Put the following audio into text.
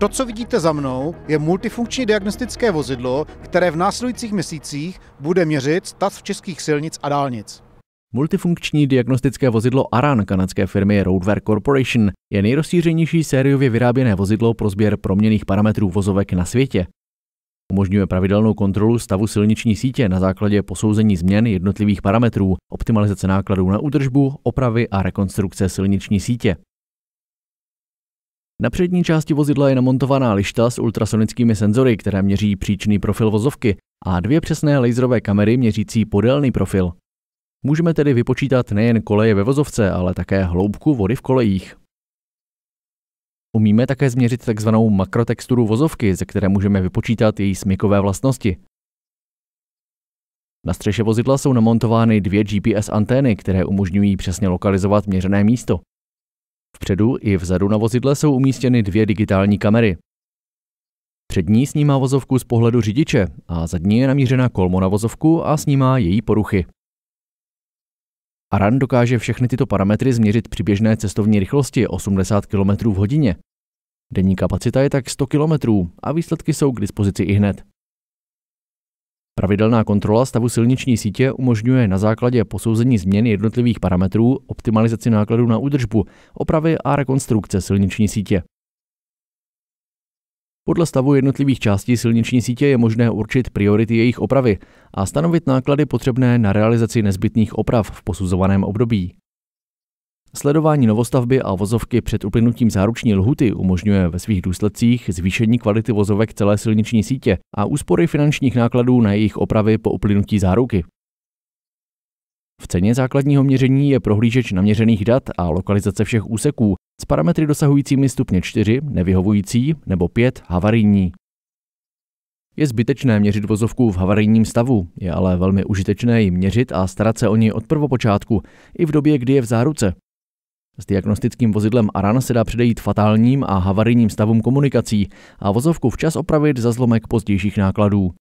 To, co vidíte za mnou, je multifunkční diagnostické vozidlo, které v následujících měsících bude měřit stav českých silnic a dálnic. Multifunkční diagnostické vozidlo ARAN kanadské firmy Roadwear Corporation je nejrozšířenější sériově vyráběné vozidlo pro sběr proměnných parametrů vozovek na světě. Umožňuje pravidelnou kontrolu stavu silniční sítě na základě posouzení změn jednotlivých parametrů, optimalizace nákladů na údržbu, opravy a rekonstrukce silniční sítě. Na přední části vozidla je namontovaná lišta s ultrasonickými senzory, které měří příčný profil vozovky, a 2 přesné laserové kamery měřící podélný profil. Můžeme tedy vypočítat nejen koleje ve vozovce, ale také hloubku vody v kolejích. Umíme také změřit tzv. Makrotexturu vozovky, ze které můžeme vypočítat její smykové vlastnosti. Na střeše vozidla jsou namontovány 2 GPS antény, které umožňují přesně lokalizovat měřené místo. Vpředu i vzadu na vozidle jsou umístěny 2 digitální kamery. Přední snímá vozovku z pohledu řidiče a zadní je namířena kolmo na vozovku a snímá její poruchy. ARAN dokáže všechny tyto parametry změřit při běžné cestovní rychlosti 80 km v hodině. Denní kapacita je tak 100 km a výsledky jsou k dispozici ihned. Pravidelná kontrola stavu silniční sítě umožňuje na základě posouzení změn jednotlivých parametrů optimalizaci nákladů na údržbu, opravy a rekonstrukce silniční sítě. Podle stavu jednotlivých částí silniční sítě je možné určit priority jejich opravy a stanovit náklady potřebné na realizaci nezbytných oprav v posuzovaném období. Sledování novostavby a vozovky před uplynutím záruční lhůty umožňuje ve svých důsledcích zvýšení kvality vozovek celé silniční sítě a úspory finančních nákladů na jejich opravy po uplynutí záruky. V ceně základního měření je prohlížeč naměřených dat a lokalizace všech úseků s parametry dosahujícími stupně 4 nevyhovující nebo 5 havarijní. Je zbytečné měřit vozovku v havarijním stavu, je ale velmi užitečné ji měřit a starat se o ní od prvopočátku, i v době, kdy je v záruce. S diagnostickým vozidlem ARAN se dá předejít fatálním a havarijním stavům komunikací a vozovku včas opravit za zlomek pozdějších nákladů.